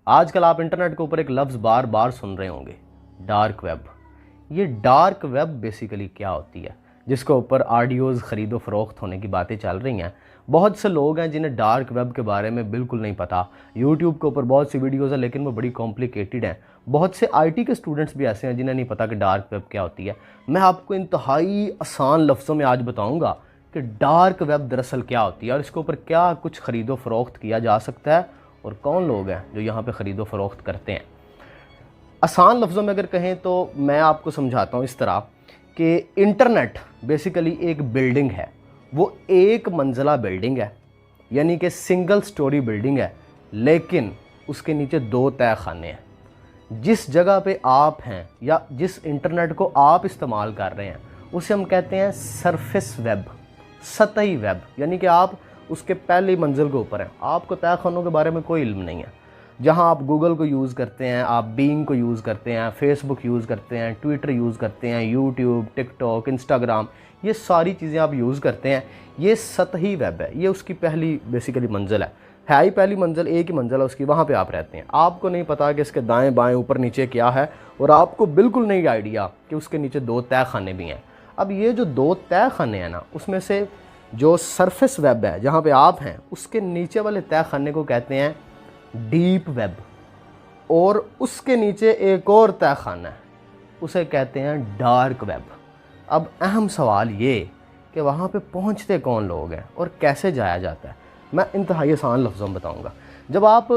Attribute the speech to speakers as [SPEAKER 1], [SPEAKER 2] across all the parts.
[SPEAKER 1] आजकल आप इंटरनेट के ऊपर एक लफ्ज़ बार बार सुन रहे होंगे, डार्क वेब। ये डार्क वेब बेसिकली क्या होती है, जिसके ऊपर ऑडियोज़ ख़रीदो फ़रोख्त होने की बातें चल रही हैं। बहुत से लोग हैं जिन्हें डार्क वेब के बारे में बिल्कुल नहीं पता। यूट्यूब के ऊपर बहुत सी वीडियोज़ हैं लेकिन वो बड़ी कॉम्प्लिकेटेड हैं। बहुत से आईटी के स्टूडेंट्स भी ऐसे हैं जिन्हें नहीं पता कि डार्क वेब क्या होती है। मैं आपको इंतहाई आसान लफ्ज़ों में आज बताऊँगा कि डार्क वेब दरअसल क्या होती है और इसके ऊपर क्या कुछ ख़रीदो फ़रोख्त किया जा सकता है और कौन लोग हैं जो यहाँ पे ख़रीदो फ़रोख्त करते हैं। आसान लफ्ज़ों में अगर कहें तो मैं आपको समझाता हूँ इस तरह कि इंटरनेट बेसिकली एक बिल्डिंग है। वो एक मंजिला बिल्डिंग है, यानी कि सिंगल स्टोरी बिल्डिंग है, लेकिन उसके नीचे दो तह खाने हैं। जिस जगह पे आप हैं या जिस इंटरनेट को आप इस्तेमाल कर रहे हैं उसे हम कहते हैं सरफेस वेब, सतही वेब, यानी कि आप उसके पहली मंजिल के ऊपर हैं, आपको तह खानों के बारे में कोई इल्म नहीं है। जहां आप गूगल को यूज़ करते हैं, आप बीइंग को यूज़ करते हैं, फेसबुक यूज़ करते हैं, ट्विटर यूज़ करते हैं, यूट्यूब, टिकटॉक, इंस्टाग्राम, ये सारी चीज़ें आप यूज़ करते हैं। ये सतही वेब है, ये उसकी पहली बेसिकली मंजिल है ही पहली मंजिल, एक ही मंजिल है उसकी, वहाँ पे आप रहते हैं। आपको नहीं पता कि इसके दाएं बाएं ऊपर नीचे क्या है और आपको बिल्कुल नहीं आइडिया कि उसके नीचे दो तह खाने भी हैं। अब ये जो दो तह खाने हैं ना, उसमें से जो सरफेस वेब है जहाँ पे आप हैं, उसके नीचे वाले तह खाने को कहते हैं डीप वेब, और उसके नीचे एक और तह खाना है, उसे कहते हैं डार्क वेब। अब अहम सवाल ये कि वहाँ पे पहुँचते कौन लोग हैं और कैसे जाया जाता है, मैं इंतहाई आसान लफ्ज़ों में बताऊँगा। जब आप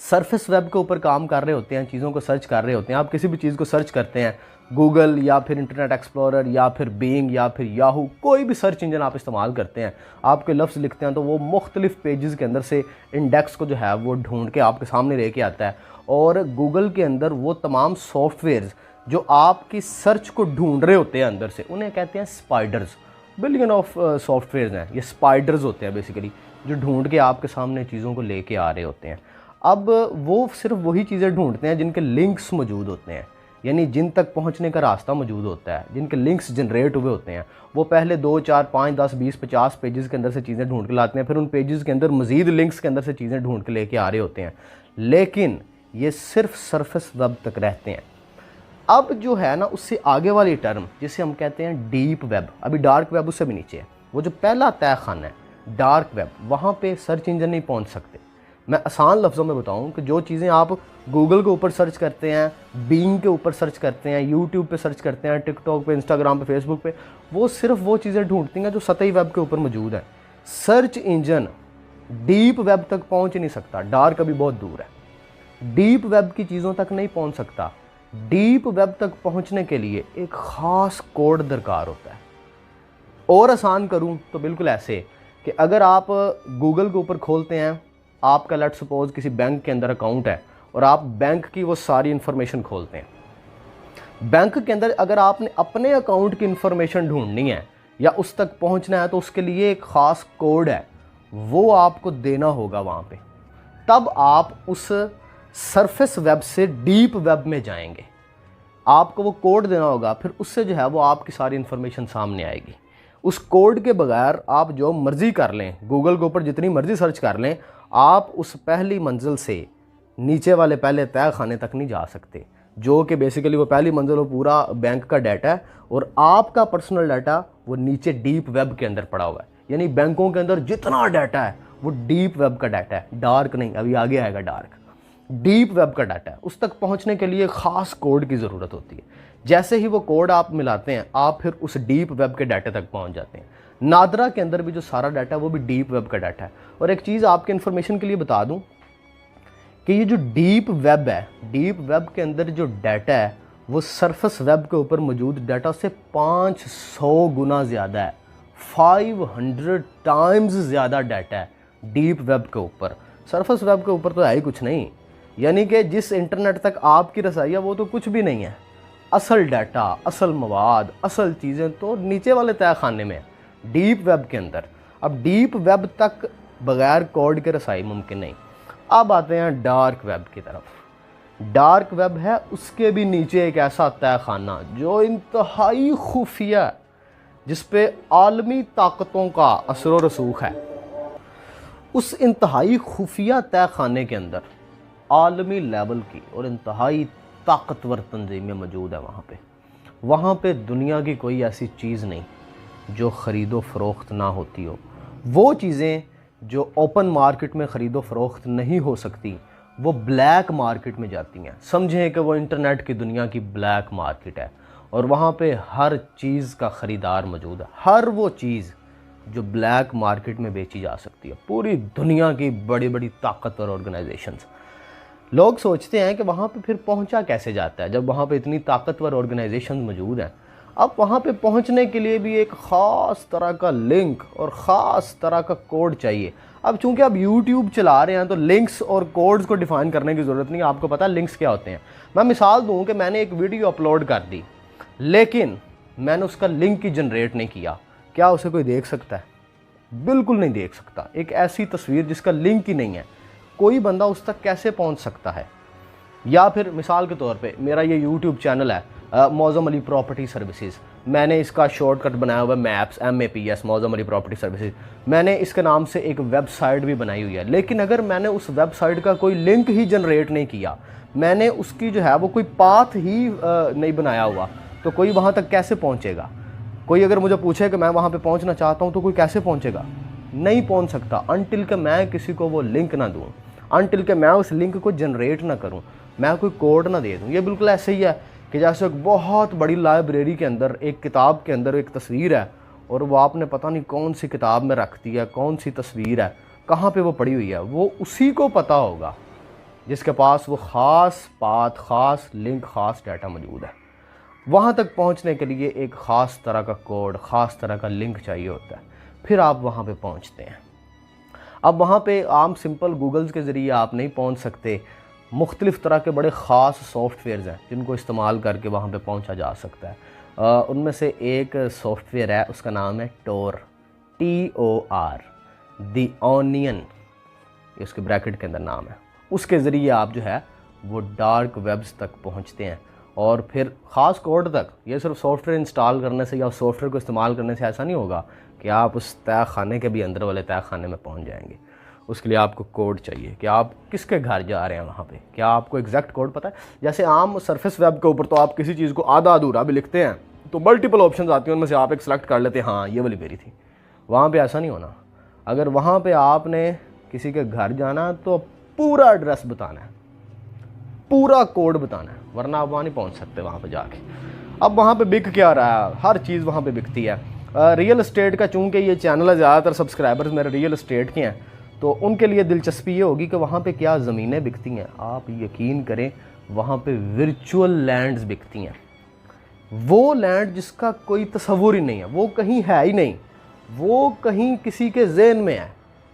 [SPEAKER 1] सरफेस वेब के ऊपर काम कर रहे होते हैं, चीज़ों को सर्च कर रहे होते हैं, आप किसी भी चीज़ को सर्च करते हैं, गूगल या फिर इंटरनेट एक्सप्लोरर या फिर बीइंग या फिर याहू, कोई भी सर्च इंजन आप इस्तेमाल करते हैं, आपके लफ्ज़ लिखते हैं तो वो मुख्तलिफ़ पेजेस के अंदर से इंडेक्स को जो है वो ढूंढ के आपके सामने लेके आता है। और गूगल के अंदर वो तमाम सॉफ्टवेयर्स जो आपकी सर्च को ढूंढ रहे होते हैं अंदर से, उन्हें कहते हैं स्पाइडर्स। बिलियन ऑफ सॉफ्टवेयर्स हैं, ये स्पाइडर्स होते हैं बेसिकली, जो ढूंढ के आपके सामने चीज़ों को लेके आ रहे होते हैं। अब वो सिर्फ वही चीज़ें ढूंढते हैं जिनके लिंक्स मौजूद होते हैं, यानी जिन तक पहुंचने का रास्ता मौजूद होता है, जिनके लिंक्स जनरेट हुए होते हैं। वो पहले 2, 4, 5, 10, 20, 50 पेजेस के अंदर से चीज़ें ढूंढ के लाते हैं, फिर उन पेजेस के अंदर मज़ीद लिंक्स के अंदर से चीज़ें ढूंढ के लेके आ रहे होते हैं, लेकिन ये सिर्फ सरफेस वेब तक रहते हैं। अब जो है ना, उससे आगे वाली टर्म जिसे हम कहते हैं डीप वेब, अभी डार्क वेब उससे भी नीचे है, वो जो पहला तह खाना है डार्क वेब, वहाँ पे सर्च इंजन नहीं पहुँच सकते। मैं आसान लफ्ज़ों में बताऊं कि जो चीज़ें आप गूगल के ऊपर सर्च करते हैं, बीइंग के ऊपर सर्च करते हैं, यूट्यूब पे सर्च करते हैं, टिकटॉक पे, इंस्टाग्राम पे, फेसबुक पे, वो सिर्फ वो चीज़ें ढूंढती हैं जो सतही वेब के ऊपर मौजूद हैं। सर्च इंजन डीप वेब तक पहुंच नहीं सकता, डार्क अभी बहुत दूर है, डीप वेब की चीज़ों तक नहीं पहुंच सकता। डीप वेब तक पहुंचने के लिए एक ख़ास कोड दरकार होता है। और आसान करूं तो बिल्कुल ऐसे कि अगर आप गूगल के ऊपर खोलते हैं, आपका लेट सपोज किसी बैंक के अंदर अकाउंट है और आप बैंक की वो सारी इन्फॉर्मेशन खोलते हैं। बैंक के अंदर अगर आपने अपने अकाउंट की इन्फॉर्मेशन ढूंढनी है या उस तक पहुंचना है तो उसके लिए एक ख़ास कोड है, वो आपको देना होगा वहाँ पे, तब आप उस सरफेस वेब से डीप वेब में जाएंगे। आपको वो कोड देना होगा, फिर उससे जो है वो आपकी सारी इन्फॉर्मेशन सामने आएगी। उस कोड के बगैर आप जो मर्ज़ी कर लें, गूगल के ऊपर जितनी मर्ज़ी सर्च कर लें, आप उस पहली मंजिल से नीचे वाले पहले तह खाने तक नहीं जा सकते, जो कि बेसिकली वो पहली मंजिल वो पूरा बैंक का डाटा है और आपका पर्सनल डाटा वो नीचे डीप वेब के अंदर पड़ा हुआ है। यानी बैंकों के अंदर जितना डाटा है वो डीप वेब का डाटा है, डार्क नहीं, अभी आगे आएगा डार्क। डीप वेब का डाटा है, उस तक पहुंचने के लिए ख़ास कोड की ज़रूरत होती है। जैसे ही वो कोड आप मिलाते हैं, आप फिर उस डीप वेब के डाटा तक पहुंच जाते हैं। नादरा के अंदर भी जो सारा डाटा है वो भी डीप वेब का डाटा है। और एक चीज़ आपके इन्फॉर्मेशन के लिए बता दूं कि ये जो डीप वेब है, डीप वेब के अंदर जो डाटा है वो सरफेस वेब के ऊपर मौजूद डाटा से 500 गुना ज़्यादा है, 500 टाइम्स ज़्यादा डाटा है डीप वेब के ऊपर। सरफेस वेब के ऊपर तो है ही कुछ नहीं, यानी कि जिस इंटरनेट तक आपकी रसाई है वो तो कुछ भी नहीं है। असल डाटा, असल मवाद, असल चीज़ें तो नीचे वाले तह खाने में है, डीप वेब के अंदर। अब डीप वेब तक बगैर कोड के रसाई मुमकिन नहीं। अब आते हैं डार्क वेब की तरफ। डार्क वेब है, उसके भी नीचे एक ऐसा तह खाना जो इंतहाई खुफिया है, जिस पे आलमी ताकतों का असर व रसूख है। उस इंतहाई खुफिया तह खाने के अंदर आलमी लेवल की और इंतहाई ताकतवर तंजीमें मौजूद है वहाँ पे दुनिया की कोई ऐसी चीज़ नहीं जो ख़रीदो फ़रोख्त ना होती हो। वो चीज़ें जो ओपन मार्केट में ख़रीदो फ़रोख्त नहीं हो सकती वो ब्लैक मार्केट में जाती हैं। समझें कि वो इंटरनेट की दुनिया की ब्लैक मार्केट है और वहाँ पे हर चीज़ का ख़रीदार मौजूद है। हर वो चीज़ जो ब्लैक मार्केट में बेची जा सकती है, पूरी दुनिया की बड़ी बड़ी ताकतवर ऑर्गेनाइजेशंस। लोग सोचते हैं कि वहाँ पे फिर पहुँचा कैसे जाता है जब वहाँ पे इतनी ताकतवर ऑर्गेनाइजेशन मौजूद हैं। अब वहाँ पे पहुँचने के लिए भी एक ख़ास तरह का लिंक और ख़ास तरह का कोड चाहिए। अब चूंकि आप YouTube चला रहे हैं तो लिंक्स और कोड्स को डिफ़ाइन करने की ज़रूरत नहीं। आपको पता है लिंक्स क्या होते हैं। मैं मिसाल दूँ कि मैंने एक वीडियो अपलोड कर दी लेकिन मैंने उसका लिंक ही जनरेट नहीं किया, क्या उसे कोई देख सकता है? बिल्कुल नहीं देख सकता। एक ऐसी तस्वीर जिसका लिंक ही नहीं है, कोई बंदा उस तक कैसे पहुंच सकता है? या फिर मिसाल के तौर पे मेरा ये YouTube चैनल है मौज़म अली प्रॉपर्टी सर्विसेज। मैंने इसका शॉर्टकट बनाया हुआ है maps, MAPS, Mauzam Ali property services. मैंने इसके नाम से एक वेबसाइट भी बनाई हुई है, लेकिन अगर मैंने उस वेबसाइट का कोई लिंक ही जनरेट नहीं किया, मैंने उसकी जो है वो कोई पाथ ही नहीं बनाया हुआ, तो कोई वहाँ तक कैसे पहुँचेगा? कोई अगर मुझे पूछे कि मैं वहाँ पे पहुँचना चाहता हूँ तो कोई कैसे पहुँचेगा? नहीं पहुँच सकता अनटिल के मैं किसी को वो लिंक ना दूँ, अनटिल के मैं उस लिंक को जनरेट ना करूँ, मैं कोई कोड ना दे दूँ। ये बिल्कुल ऐसे ही है कि जैसे एक बहुत बड़ी लाइब्रेरी के अंदर एक किताब के अंदर एक तस्वीर है और वो आपने पता नहीं कौन सी किताब में रख दी है, कौन सी तस्वीर है, कहाँ पे वो पड़ी हुई है, वो उसी को पता होगा जिसके पास वो ख़ास पाथ, ख़ास लिंक, ख़ास डाटा मौजूद है। वहाँ तक पहुँचने के लिए एक ख़ास तरह का कोड, ख़ास तरह का लिंक चाहिए होता है, फिर आप वहाँ पे पहुँचते हैं। अब वहाँ पे आम सिंपल गूगल्स के ज़रिए आप नहीं पहुँच सकते। मुख्तलिफ़ तरह के बड़े ख़ास सॉफ्टवेयर्स हैं जिनको इस्तेमाल करके वहाँ पे पहुँचा जा सकता है। उनमें से एक सॉफ्टवेयर है, उसका नाम है टोर, TOR, दी ऑनियन, ये उसके ब्रैकेट के अंदर नाम है। उसके ज़रिए आप जो है वो डार्क वेब्स तक पहुँचते हैं और फिर ख़ास कोड तक। ये सिर्फ सॉफ्टवेयर इंस्टॉल करने से या सॉफ्टवेयर को इस्तेमाल करने से ऐसा नहीं होगा कि आप उस तय खाने के भी अंदर वाले तय खाने में पहुंच जाएंगे। उसके लिए आपको कोड चाहिए कि आप किसके घर जा रहे हैं वहाँ पे, क्या आपको एग्जैक्ट कोड पता है? जैसे आम सरफेस वेब के ऊपर तो आप किसी चीज़ को आधा अधूरा भी लिखते हैं तो मल्टीपल ऑप्शन आती हैं, उनमें से आप एक सेलेक्ट कर लेते हैं, हाँ ये वाली मेरी थी। वहाँ पर ऐसा नहीं होना। अगर वहाँ पर आपने किसी के घर जाना तो पूरा एड्रेस बताना है, पूरा कोड बताना है, वरना आप वहाँ नहीं पहुँच सकते वहाँ पे जाके। अब वहाँ पे बिक क्या रहा है? हर चीज़ वहाँ पे बिकती है। रियल एस्टेट का, चूँकि ये चैनल है, ज़्यादातर सब्सक्राइबर्स मेरे रियल एस्टेट के हैं, तो उनके लिए दिलचस्पी ये होगी कि वहाँ पे क्या ज़मीनें बिकती हैं। आप यकीन करें वहाँ पे वर्चुअल लैंड्स बिकती हैं। वो लैंड जिसका कोई तस्वुर ही नहीं है, वो कहीं है ही नहीं, वो कहीं किसी के ज़हन में है।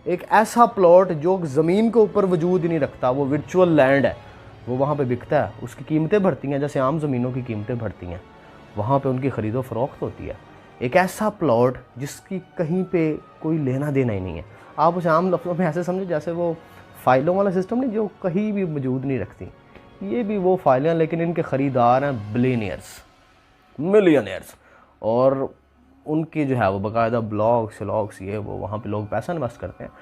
[SPEAKER 1] एक ऐसा प्लॉट जो ज़मीन के ऊपर वजूद ही नहीं रखता, वो वर्चुअल लैंड है, वो वहाँ पे बिकता है। उसकी कीमतें बढ़ती हैं जैसे आम ज़मीनों की कीमतें बढ़ती हैं, वहाँ पे उनकी ख़रीदो फ़रोख्त होती है। एक ऐसा प्लॉट जिसकी कहीं पे कोई लेना देना ही नहीं है। आप उसे आम लफ्ज़ों में ऐसे समझे जैसे वो फ़ाइलों वाला सिस्टम नहीं जो कहीं भी मौजूद नहीं रखती। ये भी वो फ़ाइलें हैं, लेकिन इनके ख़रीदार हैं बिलियनियर्स, मिलियनियर्स, और उनकी जो है वो बाकायदा ब्लॉग्स ये वो, वहाँ पे लोग पैसा इन्वेस्ट करते हैं।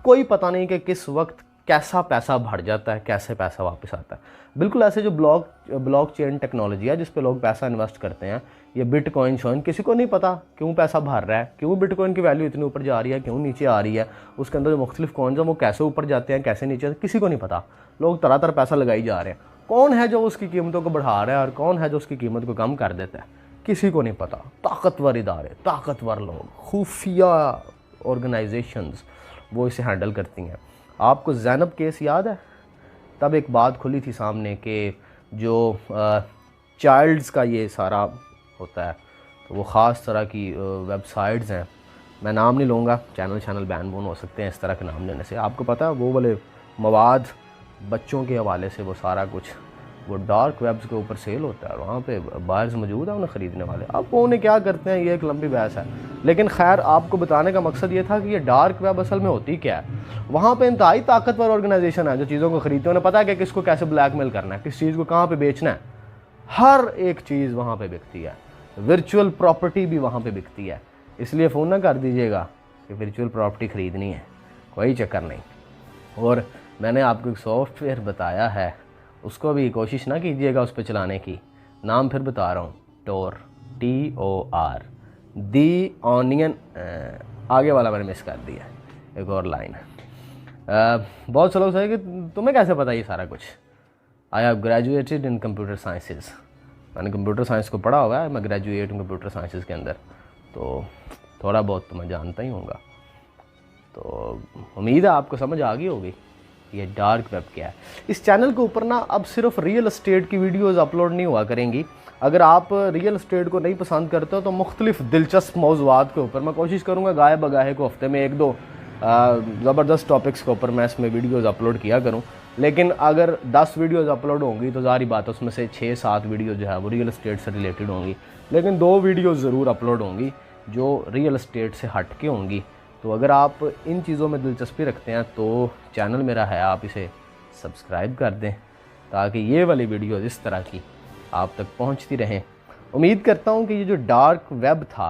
[SPEAKER 1] कोई पता नहीं कि किस वक्त कैसा पैसा भर जाता है, कैसे पैसा वापस आता है। बिल्कुल ऐसे जो ब्लॉकचेन टेक्नोलॉजी है जिस पे लोग पैसा इन्वेस्ट करते हैं, ये बिटकॉइन शॉइन, किसी को नहीं पता क्यों पैसा भर रहा है, क्यों बिटकॉइन की वैल्यू इतनी ऊपर जा रही है, क्यों नीचे आ रही है, उसके अंदर जो मुख्तलिफ कॉइन्स हैं वो कैसे ऊपर जाते हैं, कैसे नीचे, किसी को नहीं पता। लोग तरह तरह पैसा लगाई जा रहे हैं। कौन है जो उसकी कीमतों को बढ़ा रहा है और कौन है जो उसकी कीमत को कम कर देता है, किसी को नहीं पता। ताकतवर इदारे, ताकतवर लोग, खुफिया ऑर्गेनाइजेशंस वो इसे हैंडल करती हैं। आपको ज़ैनब केस याद है? तब एक बात खुली थी सामने कि जो चाइल्ड्स का ये सारा होता है, तो वो ख़ास तरह की वेबसाइट्स हैं, मैं नाम नहीं लूँगा, चैनल बैन बून हो सकते हैं इस तरह के नाम लेने से। आपको पता है वो वाले मवाद बच्चों के हवाले से वो सारा कुछ वो डार्क वेब्स के ऊपर सेल होता है, वहाँ पे बायर्स मौजूद है, उन्हें ख़रीदने वाले। अब वो उन्हें क्या करते हैं, ये एक लंबी बहस है, लेकिन खैर आपको बताने का मकसद ये था कि ये डार्क वेब असल में होती क्या है। वहाँ पे इंतहाई ताकतवर ऑर्गेनाइजेशन है जो चीज़ों को ख़रीदते हैं, उन्हें पता है कि किसको कैसे ब्लैकमेल करना है, किस चीज़ को कहाँ पर बेचना है। हर एक चीज़ वहाँ पर बिकती है, वर्चुअल प्रॉपर्टी भी वहाँ पर बिकती है। इसलिए फ़ोन ना कर दीजिएगा कि वर्चुअल प्रॉपर्टी ख़रीदनी है, कोई चक्कर नहीं। और मैंने आपको एक सॉफ्टवेयर बताया है, उसको भी कोशिश ना कीजिएगा उस पर चलाने की। नाम फिर बता रहा हूँ, टोर, TOR, दी ऑनियन। आगे वाला मैंने मिस कर दिया, एक और लाइन है। बहुत से लोग कहेंगे कि तुम्हें कैसे पता ये सारा कुछ। I have graduated in computer sciences. मैंने कंप्यूटर साइंस को पढ़ा हुआ है, मैं ग्रेजुएट हूँ कंप्यूटर साइंसेज के अंदर, तो थोड़ा बहुत तो मैं जानता ही हूँगा। तो उम्मीद है आपको समझ आ गई होगी ये डार्क वेब क्या है। इस चैनल के ऊपर ना अब सिर्फ रियल एस्टेट की वीडियोज़ अपलोड नहीं हुआ करेंगी। अगर आप रियल एस्टेट को नहीं पसंद करते हो तो मुख्तलिफ दिलचस्प मौज़ूआत के ऊपर मैं कोशिश करूँगा गाए बगाए को हफ्ते में 1-2 ज़बरदस्त टॉपिक्स के ऊपर मैं इसमें वीडियोज़ अपलोड किया करूँ। लेकिन अगर 10 वीडियोज़ अपलोड होंगी तो ज़ाहिर बात है उसमें से 6-7 वीडियो जो है वो रियल एस्टेट से रिलेटेड होंगी, लेकिन 2 वीडियोज़ ज़रूर अपलोड होंगी जो रियल एस्टेट से हट के होंगी। तो अगर आप इन चीज़ों में दिलचस्पी रखते हैं तो चैनल मेरा है, आप इसे सब्सक्राइब कर दें ताकि ये वाली वीडियो इस तरह की आप तक पहुंचती रहें। उम्मीद करता हूं कि ये जो डार्क वेब था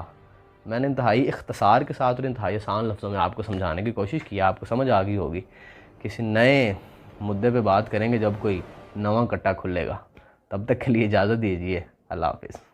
[SPEAKER 1] मैंने इंतहाई इख्तसार के साथ और इंतहाई आसान लफ्ज़ों में आपको समझाने की कोशिश की, आपको समझ आ गई होगी। किसी नए मुद्दे पे बात करेंगे जब कोई नवा कट्टा खुलेगा। तब तक के लिए इजाज़त दीजिए, अल्लाह हाफ़िज़।